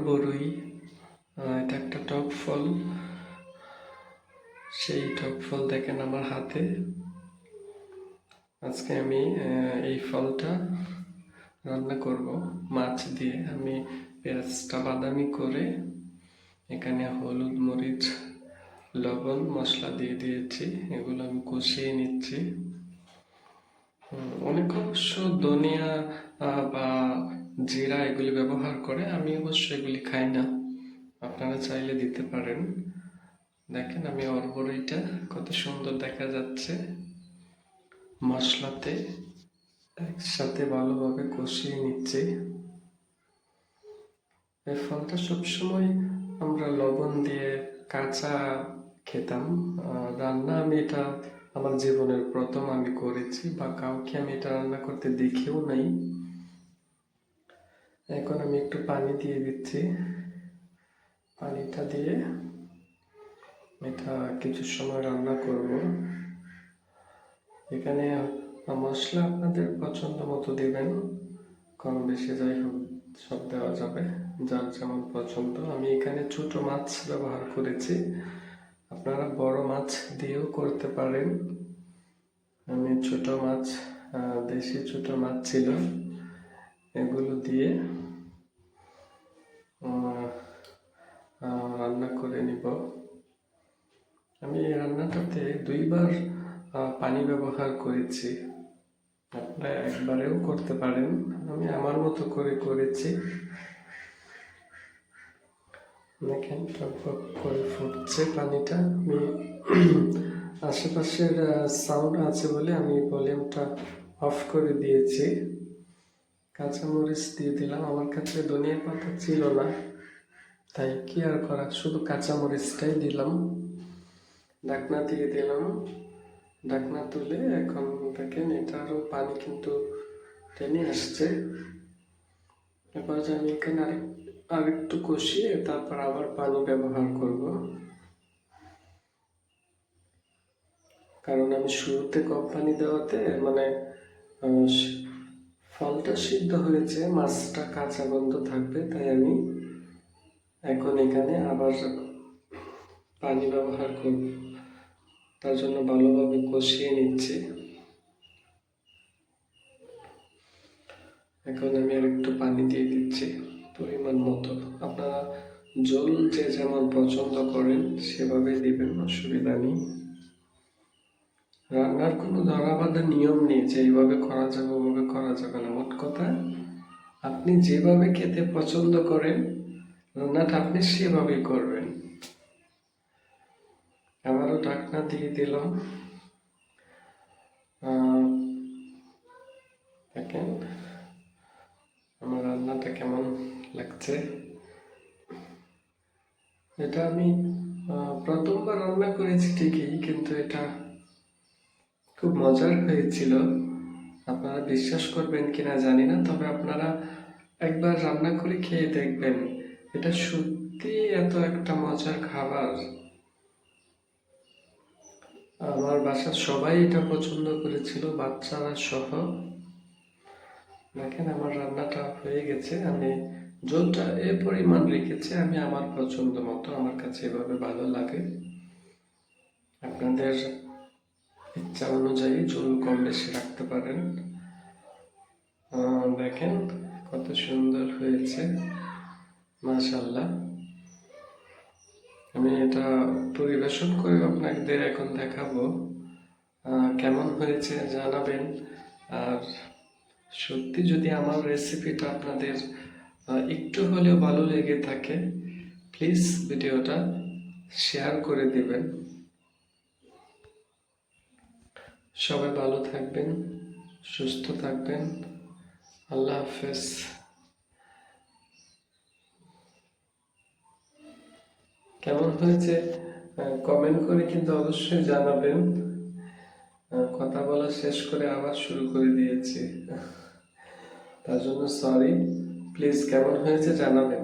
বড়ই, এটা একটা টক ফল। সেই টক ফল দেখেন আমার হাতে। আজকে আমি এই ফলটা রান্না করব মাছ দিয়ে। আমি পেঁয়াজটা বাদামি করে এখানে হলুদ, মরিচ, লবণ, মশলা দিয়ে দিয়েছি। এগুলো আমি কষিয়ে নিচ্ছি। অনেক অবশ্য ধনিয়া বা জিরা এগুলি ব্যবহার করে, আমি অবশ্য এগুলি খাই না। আপনারা চাইলে দিতে পারেন। দেখেন আমি অরবড়িটা কত সুন্দর দেখা যাচ্ছে মশলাতে একসাথে ভালোভাবে কষিয়ে নিচ্ছি। এই ফলটা সবসময় আমরা লবণ দিয়ে কাঁচা খেতাম। রান্না আমি এটা আমার জীবনের প্রথম আমি করেছি, বা কাউকে আমি এটা রান্না করতে দেখেও নাই। এখন আমি একটু পানি দিয়ে দিচ্ছি। পানিটা দিয়ে এটা কিছু সময় রান্না করব। এখানে মশলা আপনাদের পছন্দ মতো দিবেন, কম বেশি যাই হোক সব দেওয়া যাবে, যার যেমন পছন্দ। আমি এখানে ছোট মাছ ব্যবহার করেছি, আপনারা বড় মাছ দিয়েও করতে পারেন। আমি ছোট মাছ, দেশি ছোট মাছ ছিল, এগুলো দিয়ে রান্না করে নিব। আমি এই রান্নাটাতে দুইবার পানি ব্যবহার করেছি, আপনারা একবারেও করতে পারেন। আমি আমার মতো করে করেছি। দেখেন টকবক করে ফুটছে পানিটা। আমি আশেপাশের সাউন্ড আছে বলে আমি ভলিউমটা অফ করে দিয়েছি। কাঁচামরিচ দিয়ে দিলাম, আমার কাছে ধনিয়া পাতা ছিল না, তাই কি আর করা, শুধু কাঁচামরিচটাই দিলাম। ঢাকনা দিয়ে দিলাম। ঢাকনা তুলে এখন দেখেন এটারও পানি কিন্তু টেনে আসছে। এবার আমি এখানে আরেকটু কষিয়ে তারপর আবার পানি ব্যবহার করব, কারণ আমি শুরুতে কম পানি দেওয়াতে ফলটা সিদ্ধ হয়েছে, মাছটা কাঁচা গন্ধ থাকবে, তাই আমি এখন এখানে আবার পানি ব্যবহার করব। তার জন্য ভালোভাবে কষিয়ে নিচ্ছি। এখন আমি আর একটু পানি দিয়ে দিচ্ছি পরিমাণ মতো। আপনারা ঝোল যে যেমন পছন্দ করেন সেভাবে দিবেন, অসুবিধা নেই। রান্নার কোনো ধরাবাঁধা নিয়ম নেই যে এইভাবে করা যাবে ওভাবে করা যাবে না। মোট কথা আপনি যেভাবে খেতে পছন্দ করেন রান্নাটা আপনি সেভাবেই করবেন। আবারও ঢাকনা দিয়ে দিলাম। দেখেন আমার রান্নাটা কেমন লাগছে। এটা আমি প্রথমবার রান্না করেছি ঠিকই, কিন্তু এটা খুব মজার হয়েছিল। আপনারা বিশ্বাস করবেন কিনা জানি না, তবে আপনারা একবার রান্না করে খেয়ে দেখবেন। এটা সত্যি এত একটা মজার খাবার। আমার বাসার সবাই এটা পছন্দ করেছিল, বাচ্চারা সহ। দেখেন আমার রান্নাটা হয়ে গেছে। আমি ঝোলটা এ পরিমাণ রেখেছি আমি আমার পছন্দ মতো, আমার কাছে এভাবে ভালো লাগে। আপনাদের ইচ্ছা অনুযায়ী ঝোল কম বেশি রাখতে পারেন। দেখেন কত সুন্দর হয়েছে, মাশাআল্লাহ। আমি এটা পরিবেশন করে আপনাদের এখন দেখাবো, কেমন হয়েছে জানাবেন। আর সত্যি যদি আমার রেসিপিটা আপনাদের একটু হলেও ভালো লেগে থাকে, প্লিজ ভিডিওটা শেয়ার করে দিবেন। সবাই ভালো থাকবেন, সুস্থ থাকবেন। আল্লাহ হাফেজ। কেমন হয়েছে কমেন্ট করে কিন্তু অবশ্যই জানাবেন। কথা বলা শেষ করে আবার শুরু করে দিয়েছি, তার জন্য সরি। প্লিজ কেমন হয়েছে জানাবেন।